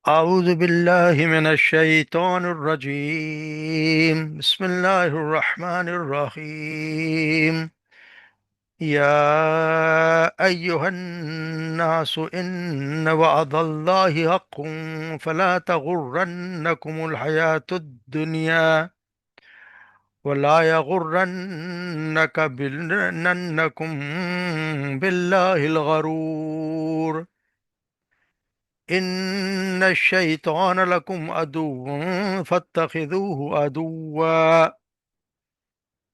أعوذ بالله من الشيطان الرجيم. بسم الله الرحمن الرحيم. يا أيها الناس إن وعد الله حق فلا تغرنكم الحياة الدنيا ولا يغرنكم بالله الغرور. إن الشيطان لكم عدو فاتخذوه عدوا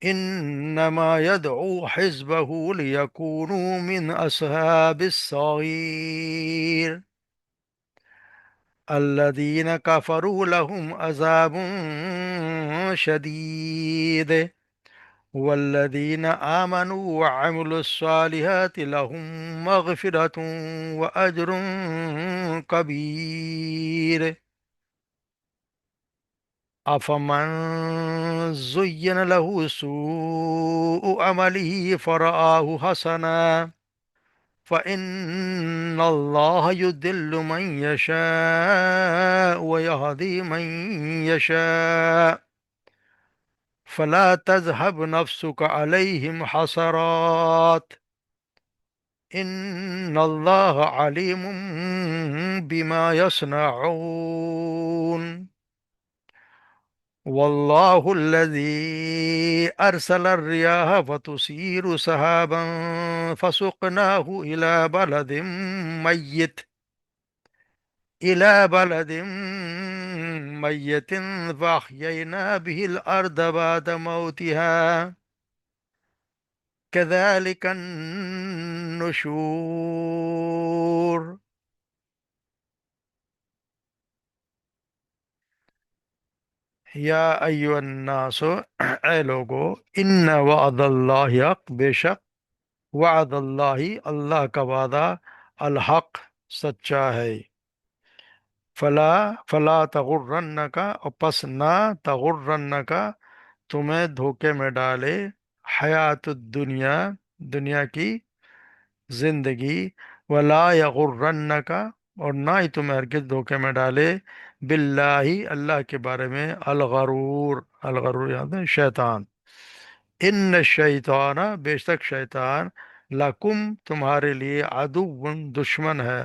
إنما يدعو حزبه ليكونوا من أصحاب السعير. الذين كفروا لهم عذاب شديد والذين آمنوا وعملوا الصالحات لهم مغفرة وأجر كبير. أفمن زين له سوء عمله فرآه حسنا فإن الله يضل من يشاء ويهدي من يشاء فلا تذهب نفسك عليهم حسرات إن الله عليم بما يصنعون. والله الذي أرسل الرياح فتثير سحابا فسقناه إلى بلد ميت فأحيينا به الأرض بعد موتها كذلك النشور. یا ایو الناس، اے لوگو، ان وعد اللہ حق، بے شک وعد اللہ، اللہ کا وعدہ، الحق، سچا ہے. فلا تغرنک، اور پس نہ تغرنک، تمہیں دھوکے میں ڈالے، حیات الدنیا، دنیا کی زندگی، ولا یغرنک، اور نہ ہی تمہیں ہرگز دھوکے میں ڈالے، باللہ، اللہ کے بارے میں، الغرور، الغرور یاد ہے شیطان. ان الشیطان، بے شک شیطان، لکم، تمہارے لیے، عدو، دشمن ہے،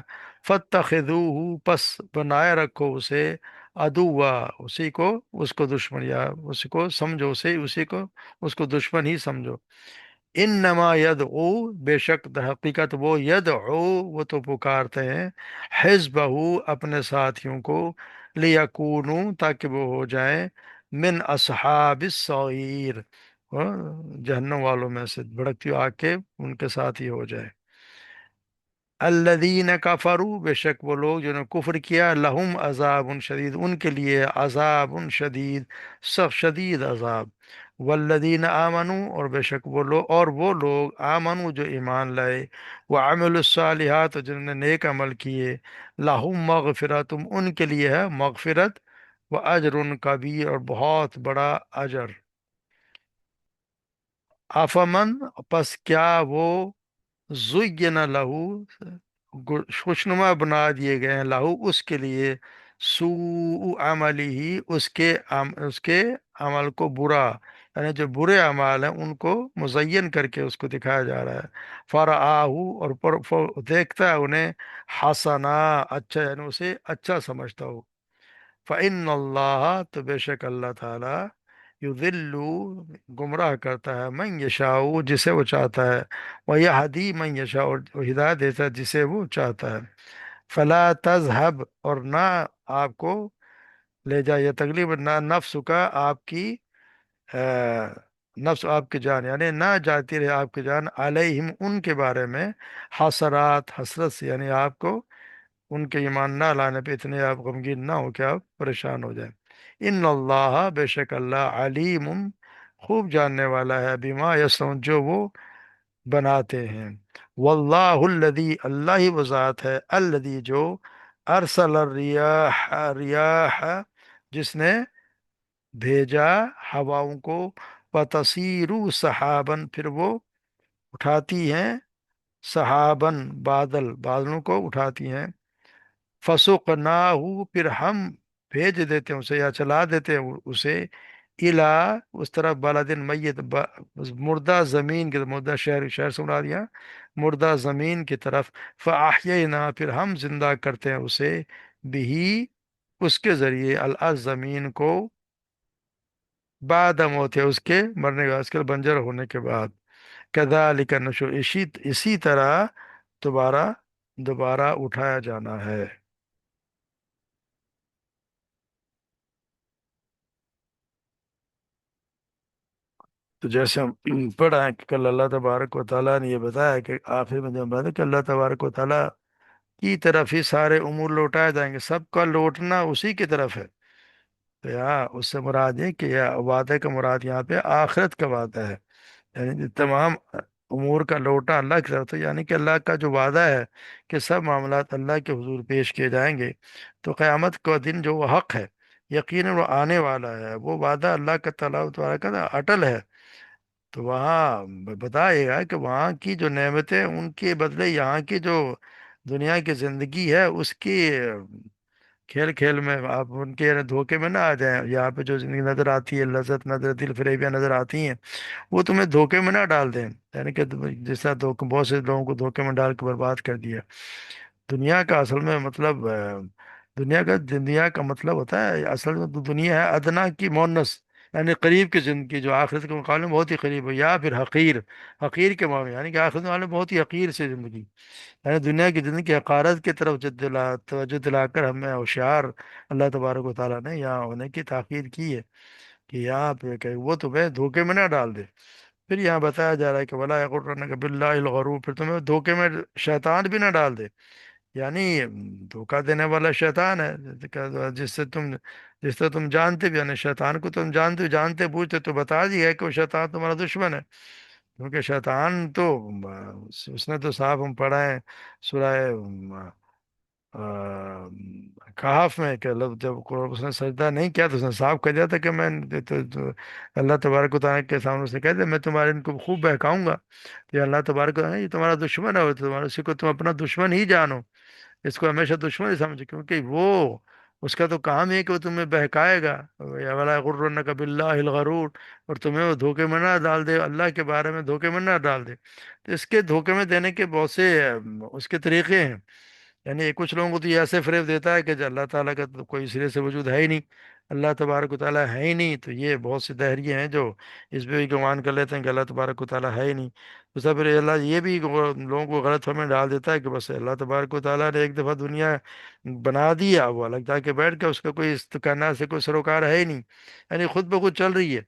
فاتخذوہ، پس بنائے رکھو اسے، عدوا، اس کو دشمن، یا اسی کو سمجھو، اس کو دشمن ہی سمجھو. انما یدعو، بے شک در حقیقت وہ، یدعو، وہ تو پکارتے ہیں، حزبہ، اپنے ساتھیوں کو، لیکونوا، تاکہ وہ ہو جائیں، من اصحاب السعیر، جہنم والوں میں سے، بھڑکتی ہوئی آگ کے ان کے ساتھ ہی ہو جائے. الذین کفروا، بے شک وہ لوگ جنہوں نے کفر کیا، لہم عذاب شدید، ان کے لیے عذاب شدید، سخت شدید عذاب. والذین آمنوا، اور بے شک وہ لوگ آمنوا، جو ایمان لائے، وعملوا الصالحات، اور جنہوں نے نیک عمل کیے، لہم مغفرت، ان کے لیے ہے مغفرت، واجر کبیر، اور بہت بڑا اجر. افمن، پس کیا وہ، زین لہو، خوشنما بنا دیے گئے ہیں، لہو، اس کے لیے، سوء عملی ہی، اس کے عمل کو برا، یعنی جو برے اعمال ہیں ان کو مزین کر کے اس کو دکھایا جا رہا ہے. فرآہ، اور دیکھتا ہے انہیں، حسنا، اچھا، یعنی اسے اچھا سمجھتا ہو. فإن اللہ، تو بے شک اللہ تعالی، یضل، گمراہ کرتا ہے، من یشاء، جسے وہ چاہتا ہے، ویہدی من یشاء، اور وہ ہدایت دیتا ہے جسے وہ چاہتا ہے. فلا تذہب، اور نہ آپ کو لے جائے، یہ تکلیف، نہ نفس کا، آپ کی نفس، آپ کی جان، یعنی نہ جاتی رہے آپ کی جان، علیہم، ان کے بارے میں، حسرات، حسرت سے، یعنی آپ کو ان کے ایمان نہ لانے پہ اتنے آپ غمگین نہ ہو کہ آپ پریشان ہو جائیں. ان اللہ، بے شک اللہ، علیم، خوب جاننے والا ہے، بما یصنعون، جو وہ بناتے ہیں. واللہ الذی، اللہ ہی وہ ذات ہے، الذی، جو، ارسل الریاح، جس نے بھیجا ہواؤں کو، وتصیرو سحابن، پھر وہ اٹھاتی ہیں، سحابن، بادلوں کو اٹھاتی ہیں، फसुकनाहु, फिर हम भेज देते हैं उसे या चला देते हैं उसे, इला, उस तरफ, बालादिन मैयत, मुर्दा जमीन की, मुर्दा शहर, शहर सुना दिया, मुर्दा जमीन की तरफ। फ़अहयैना, फिर हम जिंदा करते हैं उसे, बिही, उसके जरिए, अल अर्ज़, जमीन को, बाद मौत है, उसके मरने के बाद, उसके बंजर होने के बाद। कदालिक नशुर, इसी इसी तरह दोबारा दोबारा उठाया जाना है। तो जैसे हम पढ़ा है कि कल अल्लाह तबारक व तआला ने ये बताया कि आखिर में जब बताया कि अल्लाह तबारक व तआला की तरफ ही सारे उमूर लौटाए जाएंगे, सबका लौटना उसी की तरफ है। तो यहाँ उससे मुराद है कि यह वादे का मुराद यहाँ पे आखिरत का वादा है, यानी कि तमाम उमूर का लौटा अल्लाह की तरफ। तो यानी कि अल्लाह का जो वादा है कि सब मामलात अल्लाह के हुजूर पेश किए जाएंगे, तो क़यामत का दिन जो वो हक है, यकीनन वो आने वाला है, वो वादा अल्लाह का तआला तबारक का अटल है। तो वहाँ बताएगा कि वहाँ की जो नेमतें हैं, उनके बदले यहाँ की जो दुनिया की जिंदगी है उसकी खेल खेल में आप उनके धोखे में ना आ जाएं। यहाँ पे जो जिंदगी नजर आती है, लज्जत नजर, दिल फरेबियाँ नजर आती हैं, वो तुम्हें धोखे में ना डाल दें, यानी कि जिस तरह धोखे, बहुत से लोगों को धोखे में डाल के बर्बाद कर दिया। दुनिया का असल में मतलब दुनिया का मतलब होता है, असल में तो दुनिया है अदना की मोनस, यानी करीब की जिंदगी जो आखिरत के मुकाबले में बहुत ही करीब है, या फिर हकीर, हकीर के मामले, यानी कि आखिरत वाले में बहुत ही हकीर से जिंदगी, यानी दुनिया की जिंदगी की हकारत की तरफ तवज्जो दिलाकर हमें होशियार अल्लाह तबारक व तआला ने यहाँ होने की ताकीद की है कि यहाँ पे कि वो तुम्हें धोखे में ना डाल दे। फिर यहाँ बताया जा रहा है कि वला यगुर्रनका बिल्लाहिल गरूर, फिर तुम्हें धोखे में शैतान भी ना डाल दे, यानी धोखा देने वाला शैतान है, जिससे तुम जानते भी, यानी शैतान को तुम जानते जानते बूझते तो बता दिया है कि वो शैतान तुम्हारा दुश्मन है। क्योंकि शैतान तो उसने तो साफ हम पढ़ा है सूरह कहाफ में कि जब उसने सजदा नहीं किया तो उसने साफ कह दिया था कि मैं तो अल्लाह तबारक व तआला के सामने उसने कह दिया मैं तुम्हारे इनको खूब बहकाऊंगा। तो ये अल्लाह तबारक व तआला, ये तुम्हारा दुश्मन है और तुम्हारे उसी को तुम अपना दुश्मन ही जानो, इसको हमेशा दुश्मन ही समझो, क्योंकि वो, उसका तो काम ही है कि वो तुम्हें बहकाएगा। या वला यगुर्रन्नका बिल्लाहिल गरूर, और तुम्हें वो धोखे में ना डाल दे, अल्लाह के बारे में धोखे में ना डाल दे। तो इसके धोखे में देने के बहुत से उसके तरीके हैं। यानी कुछ लोगों को तो ये ऐसे फरेब देता है कि जो अल्लाह ताला का तो कोई सिरे से वजूद है ही नहीं, अल्लाह तबारक व ताला है ही नहीं। तो ये बहुत से दहरिए हैं जो इस पे भी गुमान कर लेते हैं कि अल्लाह तबारक व ताला है ही नहीं। तो सब फिर अल्लाह ये भी लोगों को गलत फहमी डाल देता है कि बस अल्लाह तबारक व ताला ने एक दफ़ा दुनिया बना दिया, वो अलग जाके बैठ गया, उसका कोई इस कायनात से कोई सरोकार है ही नहीं, यानी खुद ब खुद चल रही है।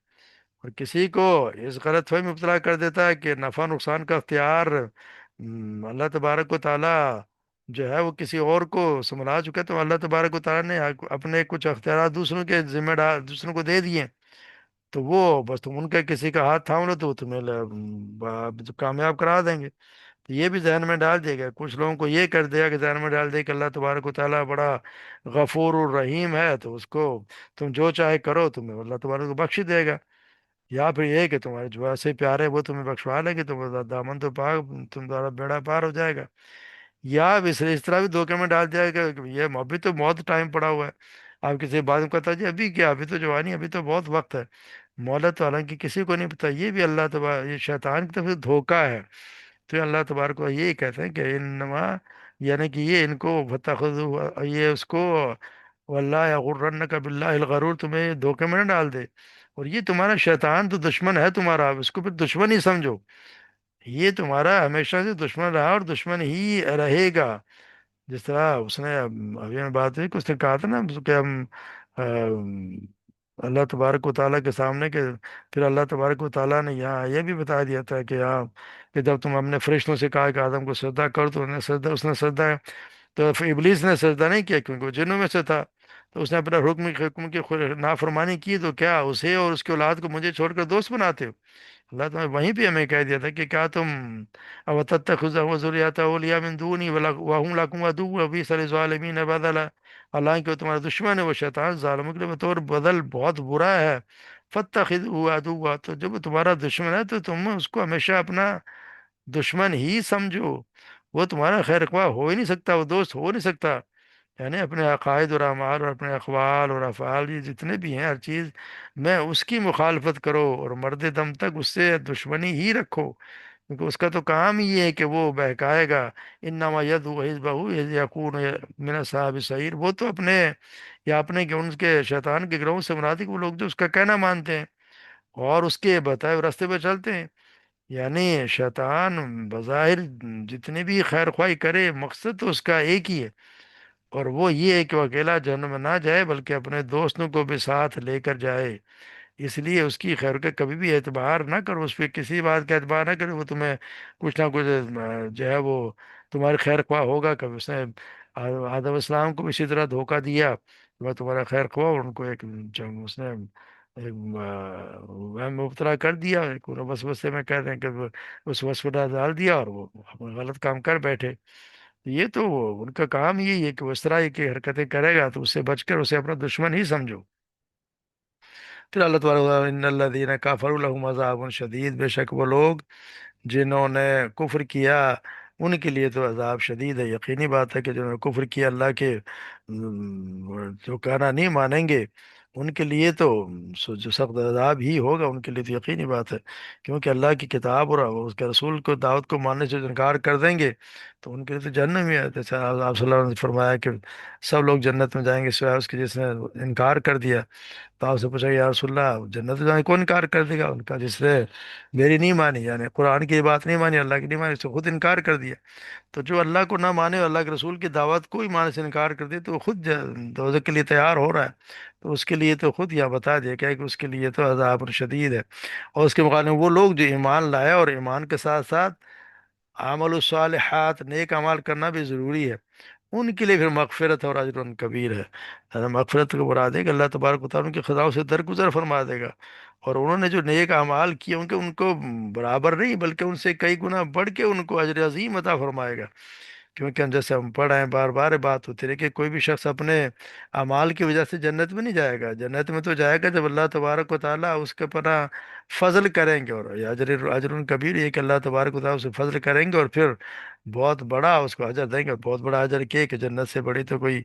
और किसी को इस गलत फहमी में मुब्तला कर देता है कि नफ़ा नुकसान का अख्तियार अल्लाह तबारक व ताला जो है वो किसी और को संभला चुका है। तो अल्लाह तबारक व ताला ने अपने कुछ अख्तियार दूसरों के जिम्मेदार, दूसरों को दे दिए। तो वो बस तुम उनका किसी का हाथ थाम लो तो वो तुम्हें कामयाब करा देंगे। तो ये भी जहन में डाल दिया गया, कुछ लोगों को ये कर दिया कि जहन में डाल दिया कि अल्लाह तबारक व ताला बड़ा गफूर और रहीम है, तो उसको तुम जो चाहे करो, तुम्हें अल्लाह तबारक को बख्श ही देगा। या फिर ये है कि तुम्हारे जो ऐसे प्यार है वो तुम्हें बख्शवा लेंगे, तुम्हारा दामन तो पार, तुम्हारा बेड़ा पार हो जाएगा। या अब इस तरह भी धोखे में डाल दिया कि ये अभी तो बहुत टाइम पड़ा हुआ है, आप किसी बात में कहता जी अभी क्या, अभी तो जवानी, अभी तो बहुत वक्त है। मोहलत तो हालांकि किसी को नहीं पता, ये भी अल्लाह तबार, ये शैतान की तरफ से धोखा है। तो ये अल्लाह तबारक को यही कहते हैं कि इनमा, यानी कि ये इनको फतखुदू, ये उसको, वल्लाह यगुर्रन्नका बिल्लाहिल गरूर, तुम्हें ये धोखे में न डाल दे। और ये तुम्हारा शैतान तो दुश्मन है तुम्हारा, आप इसको फिर दुश्मन ही समझो, ये तुम्हारा हमेशा से दुश्मन रहा और दुश्मन ही रहेगा। जिस तरह उसने अभी मैं बात हुई कि उसने कहा था ना कि हम अल्लाह तबारक व ताला के सामने के, फिर अल्लाह तबारक व ताला ने यहाँ ये भी बता दिया था कि यहाँ कि जब तुम हमने फरिश्तों से कहा कि आदम को सजदा कर, तो उन्हें सजदा, उसने सजदा, तो फिर इबलीस ने सजदा नहीं किया क्योंकि वो जिन्नों में से था। तो उसने अपना हुक्म की नाफरमानी की, तो क्या उसे और उसके औलाद को मुझे छोड़कर दोस्त बनाते हो। अल्लाह तुम्हें वहीं पे हमें कह दिया था कि क्या तुम अब तत्तखुज़ुरिय्यतहुलिया मिन दूनी वहुम लकुम अदुव्वुन व बि'सल ज़ालिमीन बदला, हालांकि वो तुम्हारा दुश्मन है, वो शैतान जालिमों के लिए बतौर बदल बहुत बुरा है। फत्तखिज़हु अदुव्वा, तो जब वो तुम्हारा दुश्मन है तो तुम उसको हमेशा अपना दुश्मन ही समझो, वो तुम्हारा खैर ख्वाह हो ही नहीं सकता, वो दोस्त हो नहीं सकता। یعنی اپنے عقائد اور اعمال اور اپنے اقوال اور افعال یہ جتنے بھی ہیں ہر چیز میں اس کی مخالفت کرو، اور مرد دم تک اس سے دشمنی ہی رکھو، کیونکہ اس کا تو کام ہی ہے کہ وہ بہکائے گا۔ انما یدعو حزبہ یکون من اصحاب السعیر، وہ تو اپنے یا اپنے کہ ان کے شیطان کے گروہ سے مراد ہے کہ وہ لوگ جو اس کا کہنا مانتے ہیں اور اس کے بتائے ہوئے راستے پہ چلتے ہیں۔ یعنی شیطان بظاہر جتنی بھی خیر خواہی کرے، مقصد تو اس کا ایک ہی ہے، اور وہ یہ ہے کہ وہ اکیلا جہنم میں نہ جائے بلکہ اپنے دوستوں کو بھی ساتھ لے کر جائے۔ اس لیے اس کی خیر کا کبھی بھی اعتبار نہ کرو، اس پہ کسی بات کا اعتبار نہ کرو، وہ تمہیں کچھ نہ کچھ جو ہے وہ تمہاری خیر خواہ ہوگا۔ کبھی اس نے آدم اسلام کو بھی اسی طرح دھوکہ دیا، وہ تمہارا خیر خواہ، اور ان کو ایک اس نے ایک وہم میں مبتلا کر دیا، ایک وسوسے میں کہہ دیں کہ اس وسوسہ ڈال دیا اور وہ اپنا غلط کام کر بیٹھے۔ یہ تو ان کا کام یہی ہے کہ وہ اس طرح کی حرکتیں کرے گا تو اس سے بچ کر اسے اپنا دشمن ہی سمجھو۔ پھر اللہ تبارک ان الذین کفروا لهم عذاب شدید، بے شک وہ لوگ جنہوں نے کفر کیا ان کے لیے تو عذاب شدید ہے۔ یقینی بات ہے کہ جنہوں نے کفر کیا، اللہ کے جو کہنا نہیں مانیں گے، ان کے لیے تو جو سخت عذاب ہی ہوگا، ان کے لیے تو یقینی بات ہے، کیونکہ اللہ کی کتاب اور اس کے رسول کو دعوت کو ماننے سے جو انکار کر دیں گے تو ان کے لیے تو جہنم ہی ہے۔ جیسے آپ صلی اللہ علیہ وسلم نے فرمایا کہ سب لوگ جنت میں جائیں گے سوائے اس کے جس نے انکار کر دیا۔ تو آپ سے پوچھا کہ یا رسول اللہ جنت میں جانے کون انکار کر دے گا؟ ان کا جس نے میری نہیں مانی، یعنی قرآن کی بات نہیں مانی، اللہ کی نہیں مانی، اس سے خود انکار کر دیا۔ تو جو اللہ کو نہ مانے اور اللہ کے رسول کی دعوت کو ہی ماننے سے انکار کر دے تو وہ خود دوزخ کے لیے تیار ہو رہا ہے۔ تو اس کے لیے تو خود یہ بتا دیا کیا ہے کہ اس کے لیے تو عذاب شدید ہے۔ اور اس کے مقابلے میں وہ لوگ جو ایمان لائے اور ایمان کے ساتھ ساتھ عمل الصالحات نیک اعمال کرنا بھی ضروری ہے، ان کے لیے پھر مغفرت اور اجر کبیر ہے۔ یعنی مغفرت کو مراد ہے کہ اللہ تبارک و تعالیٰ ان کے خطاؤں سے درگزر فرما دے گا، اور انہوں نے جو نیک اعمال کیے ان کو برابر نہیں بلکہ ان سے کئی گنا بڑھ کے ان کو اجر عظیم عطا فرمائے گا۔ کیونکہ ہم جیسے ہم پڑھ رہے ہیں بار بار بات ہوتی رہی کہ کوئی بھی شخص اپنے اعمال کی وجہ سے جنت میں نہیں جائے گا، جنت میں تو جائے گا جب اللہ تبارک و تعالیٰ اس کے اوپر فضل کریں گے، اور یہ اجر کبیر یہ کہ اللہ تبارک و تعالیٰ اسے فضل کریں گے اور پھر بہت بڑا اس کو اجر دیں گے، بہت بڑا اجر کیا کہ جنت سے بڑی تو کوئی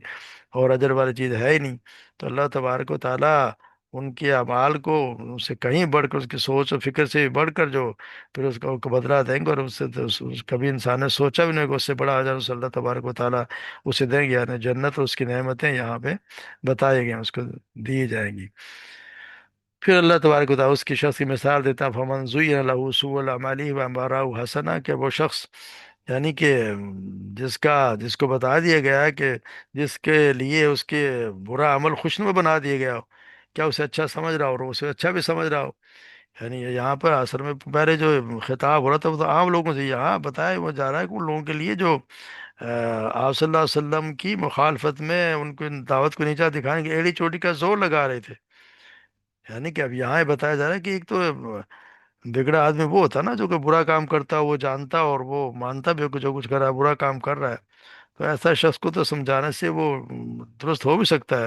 اور اجر والی چیز ہے ہی نہیں۔ تو اللہ تبارک و تعالیٰ ان کے اعمال کو اس سے کہیں بڑھ کر، اس کی سوچ و فکر سے بڑھ کر جو پھر اس کو بدلہ دیں گے، اور اس سے تو کبھی انسان نے سوچا بھی نہیں کہ اس سے بڑا اجر اس اللہ تبارک و تعالیٰ اسے دیں گے۔ یعنی جنت اور اس کی نعمتیں یہاں پہ بتائی گئی ہیں، اس کو دی جائیں گی۔ پھر اللہ تبارک و تعالیٰ اس کی شخص کی مثال دیتا ہے، فمن زین له سوء الاعمال وامراه حسنا، کہ وہ شخص یعنی کہ جس کو بتا دیا گیا ہے کہ جس کے لیے اس کے برا عمل خوشنما بنا دیا گیا ہو، کیا اسے اچھا سمجھ رہا ہو اور اسے اچھا بھی سمجھ رہا ہو؟ یعنی یہاں پر اثر میں پہلے جو خطاب ہو رہا تھا وہ تو عام لوگوں سے، یہاں بتایا وہ جا رہا ہے کہ ان لوگوں کے لیے جو آپ صلی اللہ علیہ وسلم کی مخالفت میں ان کو دعوت کو نیچا دکھانے کی ایڑی چوٹی کا زور لگا رہے تھے۔ یعنی کہ اب یہاں یہ بتایا جا رہا ہے کہ ایک تو بگڑا آدمی وہ ہوتا ہے نا جو کہ برا کام کرتا، وہ جانتا اور وہ مانتا بھی ہو کہ جو کچھ کر رہا ہے برا کام کر رہا ہے، تو ایسا شخص کو تو سمجھانے سے وہ درست ہو بھی سکتا ہے،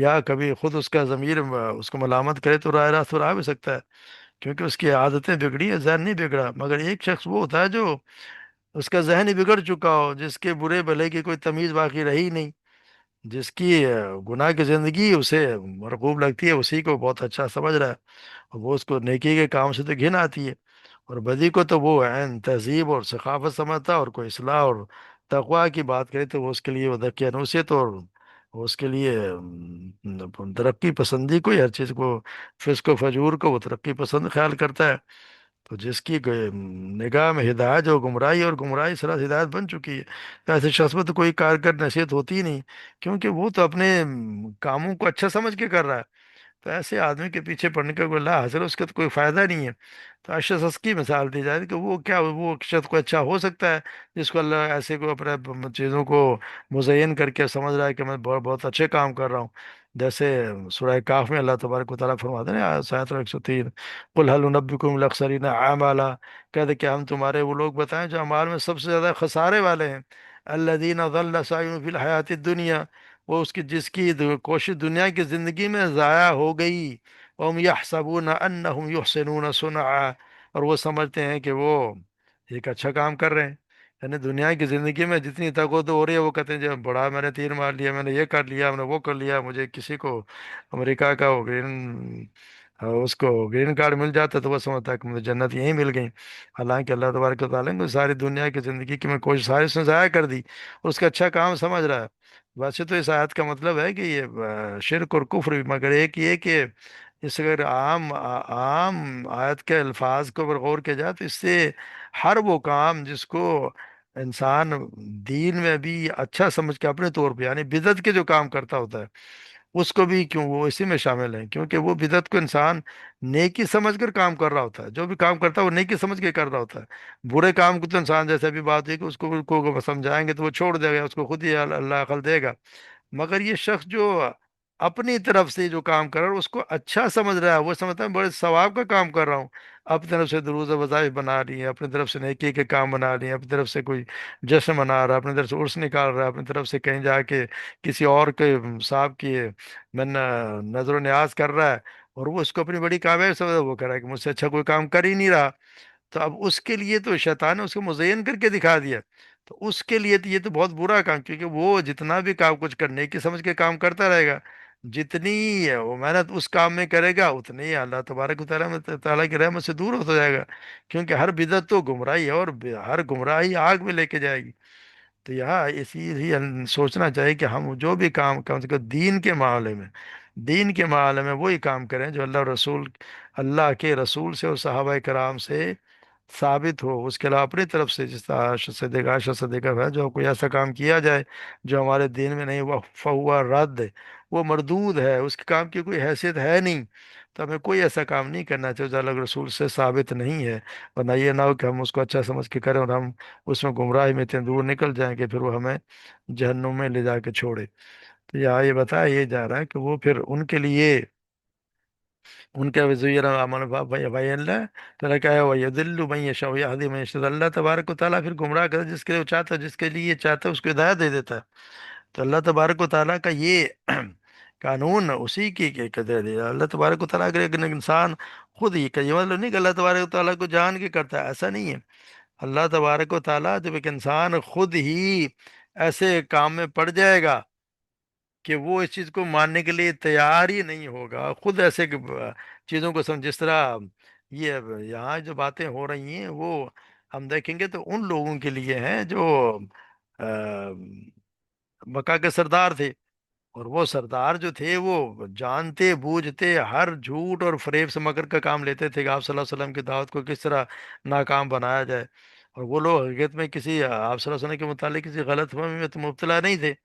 یا کبھی خود اس کا ضمیر اس کو ملامت کرے تو راہ راست پر آ بھی سکتا ہے، کیونکہ اس کی عادتیں بگڑی ہیں، ذہن نہیں بگڑا۔ مگر ایک شخص وہ ہوتا ہے جو اس کا ذہن ہی بگڑ چکا ہو، جس کے برے بھلے کی کوئی تمیز باقی رہی نہیں، جس کی گناہ کی زندگی اسے مرغوب لگتی ہے، اسی کو بہت اچھا سمجھ رہا ہے، اور وہ اس کو نیکی کے کام سے تو گھن آتی ہے، اور بدی کو تو وہ عین تہذیب اور ثقافت سمجھتا ہے، اور کوئی اصلاح اور تقوی کی بات کرے تو وہ اس کے لیے وہ دقیہ نوسیت اور وہ اس کے لیے ترقی پسندی کو، ہر چیز کو فسق و فجور کو وہ ترقی پسند خیال کرتا ہے۔ تو جس کی نگاہ میں ہدایت جو گمراہی، اور گمراہی سراسر ہدایت بن چکی ہے، تو ایسے شخص میں تو کوئی کارگر نصیحت ہوتی ہی نہیں، کیونکہ وہ تو اپنے کاموں کو اچھا سمجھ کے کر رہا ہے۔ تو ایسے آدمی کے پیچھے پڑنے کا کوئی لا حاصل، اس کا تو کوئی فائدہ نہیں ہے۔ تو اشخاص کی مثال دی جائے کہ وہ کیا وہ شخص کو اچھا ہو سکتا ہے جس کو اللہ ایسے کو اپنے چیزوں کو مزین کر کے سمجھ رہا ہے کہ میں بہت بہت اچھے کام کر رہا ہوں۔ جیسے سورہ کاف میں اللہ تبارک و تعالیٰ فرماتے ہیں آیت 103، قل هل ننبئکم بالاخسرین اعمالا، کہتے کہ ہم تمہارے وہ لوگ بتائیں جو اعمال میں سب سے زیادہ خسارے والے ہیں، الذین ضل سعیهم فی الحیات الدنیا، وہ اس کی جس کی کوشش دنیا کی زندگی میں ضائع ہو گئی، وهم یحسبون انہم یحسنون صنعا، اور وہ سمجھتے ہیں کہ وہ ایک اچھا کام کر رہے ہیں۔ यानी दुनिया की जिंदगी में जितनी ताकत हो रही है, वो कहते हैं जब बड़ा मैंने तीर मार लिया, मैंने ये कर लिया, मैंने वो कर लिया, मुझे किसी को अमेरिका का वो ग्रीन उसको ग्रीन कार्ड मिल जाता तो वो समझता है कि मुझे जन्नत यहीं मिल गई। हालांकि अल्लाह तबारक व तआला ने सारी दुनिया की जिंदगी की मैं कोशिश सारी उसने ज़ाया कर दी, और उसका अच्छा काम समझ रहा है। वैसे तो इस आयत का मतलब है कि ये शिरक और कुफ्र भी, मगर एक ये कि इस अगर आम आयत के अल्फाज को अगर गौर किया जाए तो इससे हर वो काम जिसको इंसान दीन में भी अच्छा समझ के अपने तौर पे, यानी बिदअत के जो काम करता होता है, उसको भी क्यों वो इसी में शामिल है, क्योंकि वो बिदअत को इंसान नेकी समझ कर काम कर रहा होता है। जो भी काम करता है वो नेकी समझ के कर रहा होता है। बुरे काम को तो इंसान, जैसे अभी बात हुई कि उसको को समझाएंगे तो वो छोड़ देगा, उसको खुद ही अल्लाह अकल देगा। मगर ये शख्स जो अपनी तरफ से जो काम कर रहा है उसको अच्छा समझ रहा है, वो समझता है बड़े सवाब का काम कर रहा हूँ, अपनी तरफ से दुरूद वज़ाइफ बना रही है, अपनी तरफ से नेकी के काम बना रही है, अपनी तरफ से कोई जश्न मना रहा है, अपनी तरफ से उर्स निकाल रहा है, अपनी तरफ से कहीं जाके किसी और के साहब की मैं नजर न्याज कर रहा है, और वो उसको अपनी बड़ी कामयाबी समझ वो कर रहा है कि मुझसे अच्छा कोई काम कर ही नहीं रहा। तो अब उसके लिए तो शैतान ने उसको मुज़य्यन करके दिखा दिया। तो उसके लिए तो ये तो बहुत बुरा काम, क्योंकि वो जितना भी काम कुछ करने की समझ के काम करता रहेगा, जितनी वो मेहनत उस काम में करेगा उतनी ही अल्लाह तबारक व तआला की रहमत से दूर होता जाएगा। क्योंकि हर बिदअत तो गुमराही है, और हर गुमराही आग में लेके जाएगी। तो यहाँ इसीलिए सोचना चाहिए कि हम जो भी काम कम से कम दीन के मामले में वही काम करें जो अल्लाह के रसूल से और सहाबा कराम से साबित हो। उसके अलावा अपनी तरफ से जिस तरह आशा से देखा है, जो कोई ऐसा काम किया जाए जो हमारे दीन में नहीं, वह फहुआ रद्द है, वो मरदूद है, उसके काम की कोई हैसियत है नहीं। तो हमें कोई ऐसा काम नहीं करना चाहिए जो अल्लाह के रसूल से साबित नहीं है। वरना ये ना हो कि हम उसको अच्छा समझ के करें और हम उसमें गुमराही में इतने दूर निकल जाएंगे, फिर वो हमें जहन्नुम में ले जाके छोड़े। तो यहाँ ये बताया ये जा रहा है कि वो फिर उनके लिए उनके वज़ीर अमन भैल्ला तरह क्या है, वही दिल्लु मई यशा हदी मई यशा, अल्लाह तबारक व ताला फिर गुमराह कर जिसके लिए वो चाहता है, जिसके लिए चाहता है उसको हिदायत दे देता है। तो अल्लाह तबारक व ताला का ये कानून उसी की कदर है। अल्लाह तबारक व ताला अगर एक इंसान खुद ही का, ये मतलब नहीं कि अल्लाह तबारक व ताला को जान के करता है, ऐसा नहीं है। अल्लाह तबारक व ताला जब एक इंसान खुद ही ऐसे काम में पड़ जाएगा कि वो इस चीज को मानने के लिए तैयार ही नहीं होगा, खुद ऐसे चीजों को समझ, जिस तरह ये अब यहाँ जो बातें हो रही हैं वो हम देखेंगे तो उन लोगों के लिए हैं जो मक्का के सरदार थे। और वो सरदार जो थे वो जानते बूझते हर झूठ और फरेब से मकर का काम लेते थे कि आप सल्लल्लाहु अलैहि वसल्लम की दावत को किस तरह नाकाम बनाया जाए। और वो लोग हकीकत में किसी आप सल्लल्लाहु अलैहि वसल्लम के मुतालिक किसी गलतफहमी में तो मुब्तला नहीं थे।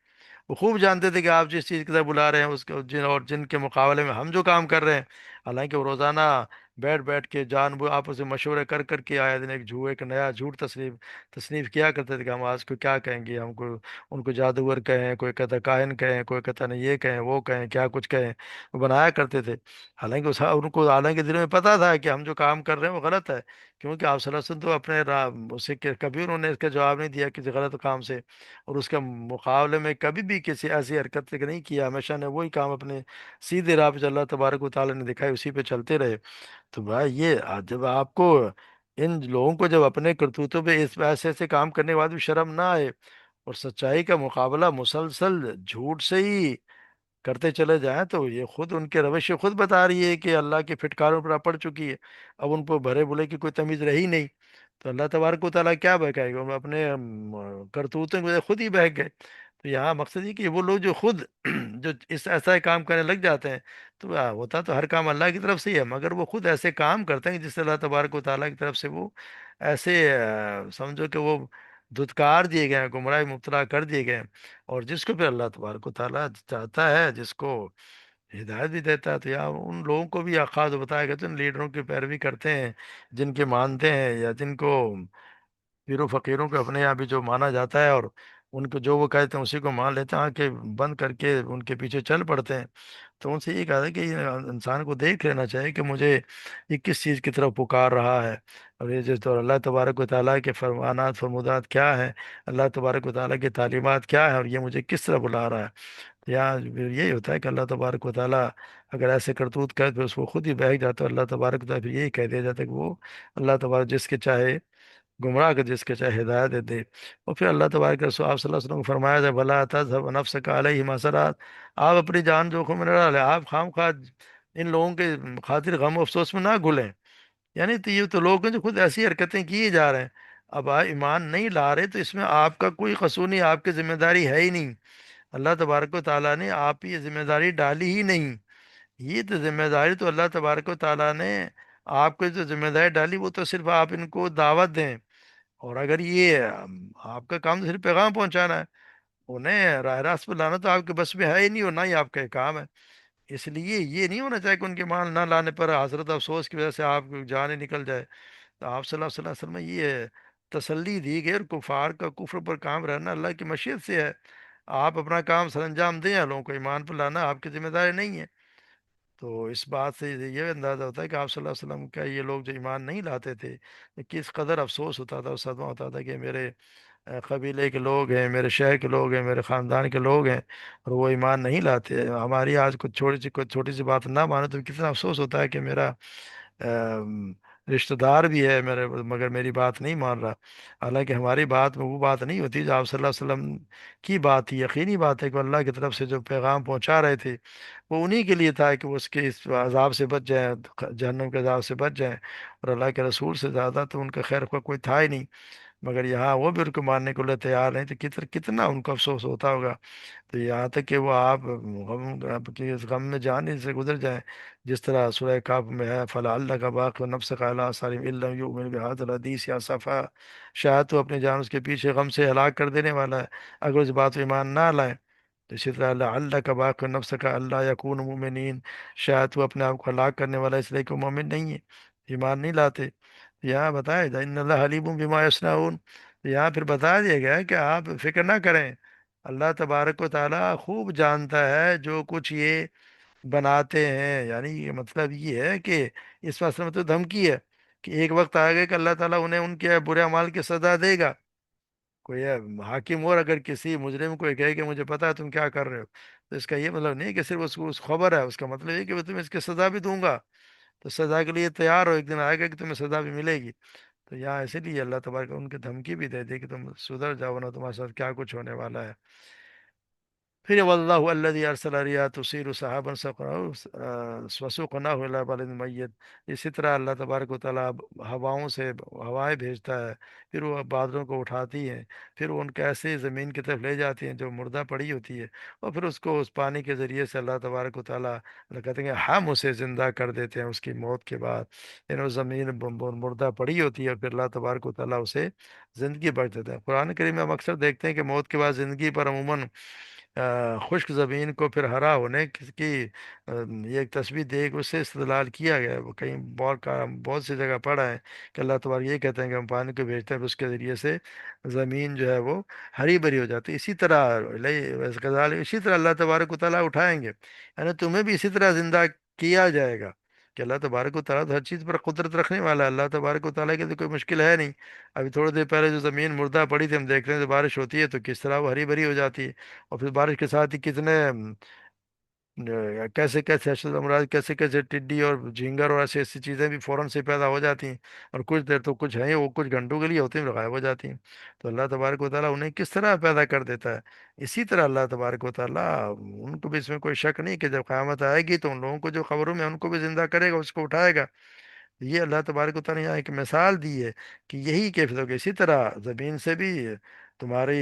वो खूब जानते थे कि आप जिस चीज़ की तरफ बुला रहे हैं उसके जिनके मुकाबले में हम जो काम कर रहे हैं, हालांकि वो रोज़ाना बैठ बैठ के जान वो आपस में मशवरे कर कर के आए दिन एक नया झूठ तस्नीफ तस्नीफ किया करते थे कि हम आज को क्या कहेंगे, हमको उनको जादूगर कहें, कोई कहता काहिन कहें, कोई कहता नहीं ये कहें वो कहें क्या कुछ कहें, वो बनाया करते थे। हालांकि उनको हालांकि दिल में पता था कि हम जो काम कर रहे हैं वो गलत है, क्योंकि आप सल्लल्लाहु अलैहि वसल्लम तो अपने उसे कभी उन्होंने इसका जवाब नहीं दिया किसी गलत काम से, और उसके मुकाबले में कभी भी किसी ऐसी हरकत नहीं किया, हमेशा ने वही काम अपने सीधे राह पे जो अल्लाह तबारक व तआला ने दिखाई उसी पे चलते रहे। तो भाई ये जब आपको इन लोगों को जब अपने करतूतों पे इस ऐसे ऐसे काम करने के बाद भी शर्म ना आए, और सच्चाई का मुकाबला मुसलसल झूठ से ही करते चले जाएं, तो ये खुद उनके रवैये खुद बता रही है कि अल्लाह की फिटकारों पर पड़ चुकी है। अब उन पर भरे बुले की कोई तमीज रही नहीं। तो अल्लाह तबारक व तआला क्या बहकाएगा, वो अपने करतूतों की वजह से खुद ही बहक गए। तो यहाँ मकसद ये कि वो लोग जो खुद जो इस ऐसा काम करने लग जाते हैं, तो होता तो हर काम अल्लाह की तरफ से ही है, मगर वो खुद ऐसे काम करते हैं जिससे अल्लाह तबारक व तआला की तरफ से वो ऐसे समझो कि वो धुतकार दिए गए हैं, गुमराह में मुब्तला कर दिए गए हैं। और जिसको फिर अल्लाह तबारक व तआला चाहता है, जिसको हिदायत भी देता है, तो यार उन लोगों को भी खास बताया गया, तो इन लीडरों की पैरवी करते हैं जिनके मानते हैं, या जिनको पीरों फकीरों को अपने यहाँ भी जो माना जाता है, और उनको जो वो कहते हैं उसी को मान लेते हैं, आंखें बंद करके उनके पीछे चल पड़ते हैं। तो उनसे ये कहा है कि ये इंसान को देख लेना चाहिए कि मुझे ये किस चीज़ की तरफ पुकार रहा है, और ये जो तो अल्लाह तबारक व तआला के फरमानात फरमुदात क्या है, अल्लाह तबारक व तआला की तालीमात क्या है, और ये मुझे किस तरह बुला रहा है। तो यहाँ फिर यही होता है कि अल्लाह तबारक व तआला अगर ऐसे करतूत करे तो उसको खुद ही बहक जाता है। अल्लाह तबारक व तआला फिर यही कह दिया जाता है कि वो अल्लाह तबारक जिसके चाहे गुमराह कर जिसके चाहे हिदायत दे दे। और फिर अल्लाह तबारक के रसूल आप सल्लल्लाहु अलैहि वसल्लम को फरमाया था, भला तज़हब नफ्सक अलैहिम हसरात, आप अपनी जान जोखिम में न डालें, आप खाम खा इन लोगों के खातिर गम अफसोस में ना घुलें। यानी तो ये तो लोग हैं जो खुद ऐसी हरकतें किए जा रहे हैं। अब आप ईमान नहीं ला रहे तो इसमें आपका कोई कसूर नहीं, आपकी जिम्मेदारी है ही नहीं। अल्लाह तबारक व ताला ने आप पे ये जिम्मेदारी डाली ही नहीं। ये तो जिम्मेदारी तो अल्लाह तबारक व ताला ने आपको जो जिम्मेदारी डाली वो तो सिर्फ आप इनको दावत दें। और अगर ये आपका काम तो सिर्फ पैगाम पहुंचाना है, उन्हें राह रास्त पर लाना तो आपके बस में है ही नहीं, और ना ही आपका ये काम है। इसलिए ये नहीं होना चाहिए कि उनके मान ना लाने पर हजरत अफसोस की वजह से आप जान ही निकल जाए। तो आप सल्लल्लाहु अलैहि वसल्लम में ये तसल्ली दी गई, और कुफार का कुफ्र पर काम रहना अल्लाह की मशीयत से है। आप अपना काम सर अंजाम दें, लोगों को ईमान पर लाना आपकी जिम्मेदारी नहीं है। तो इस बात से ये अंदाज़ा होता है कि आप सल्लल्लाहु अलैहि वसल्लम का ये लोग जो ईमान नहीं लाते थे, कि किस कदर अफसोस होता था और सदमा होता था कि मेरे कबीले के लोग हैं, मेरे शहर के लोग हैं, मेरे ख़ानदान के लोग हैं, और वो ईमान नहीं लाते। हमारी आज कुछ छोटी सी बात ना मानो तो कितना अफसोस होता है कि मेरा रिश्तेदार भी है मेरे, मगर मेरी बात नहीं मान रहा। हालांकि हमारी बात में वो बात नहीं होती जो आप सल्लल्लाहु अलैहि वसल्लम की बात थी। यकीनी बात है कि अल्लाह की तरफ से जो पैगाम पहुंचा रहे थे वो उन्हीं के लिए था कि वो उसके इस अजाब से बच जाएं, जहन्नम के अजाब से बच जाएं। और अल्लाह के रसूल से ज़्यादा तो उनका खैर का कोई था ही नहीं। मगर यहाँ वो भी उनको मानने को लिए तैयार नहीं, तो कितना उनको अफसोस होता होगा। तो यहाँ तक कि वो आप गम आपके इस गम में जाने से गुजर जाएं। जिस तरह सूरह काफ में है, फला अल्लाह का बाक़ नफ्स का अला सालिम इल्लम युमिन बिहादिल हदीस या सफ़ा, शायद तो अपनी जान उसके पीछे गम से हलाक कर देने वाला है अगर उस बात पर ईमान ना लाए। तो इसी तरह अल्लाह का बाक़ नफ्स का अल्लाह यकून मुमिनीन, शायद वो अपने आप को हलाक करने वाला है इसलिए कि वो मोमिन नहीं है, ईमान नहीं लाते। तो यहाँ बताया जाए इन्नल्लाह हलीमुम बिमा यस्नऊन। तो यहाँ फिर बता दिया गया है कि आप फिक्र ना करें, अल्लाह तबारक व ताला खूब जानता है जो कुछ ये बनाते हैं। यानी ये मतलब ये है कि इस मसले में तो धमकी है कि एक वक्त आएगा कि अल्लाह ताला उन्हें उनके बुरे अमाल की सजा देगा। कोई हाकिम और अगर किसी मुजरिम को ये कहे कि मुझे पता है तुम क्या कर रहे हो, तो इसका ये मतलब नहीं है कि सिर्फ उसको उस खबर है, उसका मतलब ये कि मैं तुम्हें इसकी सजा भी दूंगा। तो सजा के लिए तैयार हो, एक दिन आएगा कि तुम्हें सजा भी मिलेगी। तो यहाँ इसीलिए अल्लाह तबारक उनकी धमकी भी दे दी कि तुम सुधर जाओ ना, तुम्हारे साथ क्या कुछ होने वाला है। फिर वल्लाहु अल्लज़ी अरसला रियाह तुसीरु सहाबन फसुक़नाहु इला बलदिन मय्यत। इसी तरह अल्लाह तबारक व तआला हवाओं से हवाएं भेजता है, फिर वो बादलों को उठाती हैं, फिर वो उनके ऐसे ज़मीन की तरफ ले जाती हैं जो मुर्दा पड़ी होती है, और फिर उसको उस पानी के ज़रिए से अल्लाह तबारक व तआला कहते हैं कि हम उसे ज़िंदा कर देते हैं उसकी मौत के बाद। यानी वो ज़मीन मुर्दा पड़ी होती है और फिर अल्लाह तबारक व तआला उसे ज़िंदगी बख्श देता है। कुरान करीम में हम अक्सर देखते हैं कि मौत के बाद ज़िंदगी पर अमूमन खुश्क ज़मीन को फिर हरा होने की ये एक तस्वीर दे के उससे इस्तेदलाल किया गया है। वो कहीं बहुत सी जगह पढ़ा है कि अल्लाह तबारक ये कहते हैं कि हम पानी को भेजते हैं, फिर उसके ज़रिए से ज़मीन जो है वो हरी भरी हो जाती है। इसी तरह इसी तरह अल्लाह तबारक व तआला उठाएंगे, यानी तुम्हें भी इसी तरह ज़िंदा किया जाएगा। कि अल्लाह तबारक व तआला तो हर चीज़ पर कुदरत रखने वाला है, अल्लाह तबारक व तआला की तो कोई मुश्किल है नहीं। अभी थोड़ी देर पहले जो ज़मीन मुर्दा पड़ी थी हम देख रहे हैं, जब बारिश होती है तो किस तरह वो हरी भरी हो जाती है। और फिर बारिश के साथ ही कितने कैसे कैसे अशद अमराज, कैसे कैसे टिड्डी और झींगर और ऐसी ऐसी चीज़ें भी फ़ौरन से पैदा हो जाती हैं। और कुछ देर तो कुछ हैं वो कुछ घंटों के लिए होती हैं फिर गायब हो जाती हैं। तो अल्लाह तबारक व तआला उन्हें किस तरह पैदा कर देता है। इसी तरह अल्लाह तबारक व तआला उनको भी इसमें कोई शक नहीं कि जब क़यामत आएगी तो उन लोगों को जो खबरों में है, उनको भी ज़िंदा करेगा, उसको उठाएगा। ये अल्लाह तबारक व तआला ने यहाँ एक मिसाल दी है कि यही कैफियत होगी। इसी तरह ज़मीन से भी तुम्हारी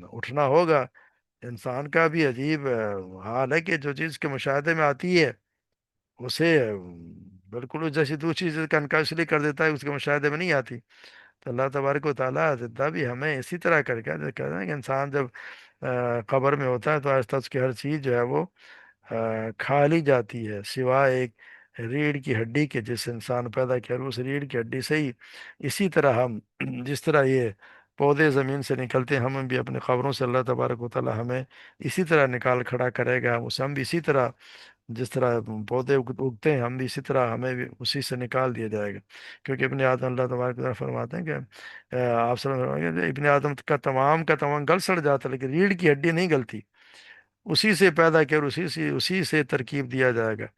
उठना होगा। इंसान का भी अजीब हाल है कि जो चीज़ के मुशाहदे में आती है उसे बिल्कुल जैसी दूसरी चीज़ का इनकार इसलिए कर देता है उसके मुशाहदे में नहीं आती। तो अल्लाह तबारक व तआला ज़िंदा भी हमें इसी तरह करके कहते हैं कि इंसान जब कब्र में होता है तो आहिस्ता उसकी हर चीज़ जो है वो खा ली जाती है, सिवाय एक रीढ़ की हड्डी के, जिस इंसान पैदा किया उस रीढ़ की हड्डी से ही। इसी तरह हम जिस तरह ये पौधे ज़मीन से निकलते हैं, हम भी अपने कब्रों से अल्लाह तबारक व तआला हमें इसी तरह निकाल खड़ा करेगा। हम भी इसी तरह जिस तरह पौधे उगते हैं हम भी इसी तरह हमें भी उसी से निकाल दिया जाएगा। क्योंकि इब्ने आदम अल्लाह तबारक व तआला फरमाते हैं कि आप सब फरमाएंगे इब्ने आदम का तमाम गल सड़ जाता है लेकिन रीढ़ की हड्डी नहीं गलती। उसी से पैदा किया और उसी से तरकीब दिया जाएगा।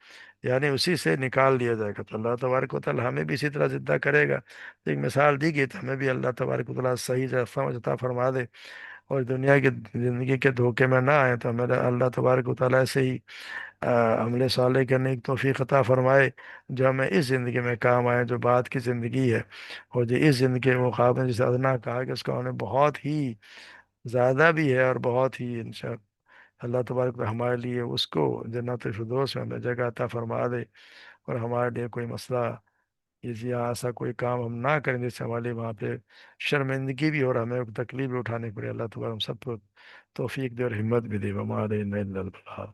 यानी उसी से निकाल लिया जाएगा। तो अल्लाह तबारक व तआला हमें भी इसी तरह जिंदा करेगा। तो एक मिसाल दी गई, तो हमें भी अल्लाह तबारक व तआला सही समझ अता फरमा दे, और दुनिया की ज़िंदगी के धोखे में ना आए। तो हमें अल्लाह तबारक व तआला ऐसे ही अमल साले करने की तौफीक अता फरमाए, जो हमें इस ज़िंदगी में काम आए, जो बाद की ज़िंदगी है। और जो इस ज़िंदगी के मुकाबले जैसे अदना कहा कि उसका उन्हें बहुत ही ज़्यादा भी है, और बहुत ही इंशा अल्लाह तबारक व तआला हमारे लिए उसको जन्नत फिरदौस में हमें जगह अता फरमा दे। और हमारे लिए कोई मसला, या ऐसा कोई काम हम ना करें जिससे हमारे लिए वहाँ पे शर्मिंदगी भी हो और हमें तकलीफ भी उठानी पड़े। अल्लाह तबारक हम सबको तौफीक दे और हिम्मत भी दे। वमा अलैना इल्लल बलाग।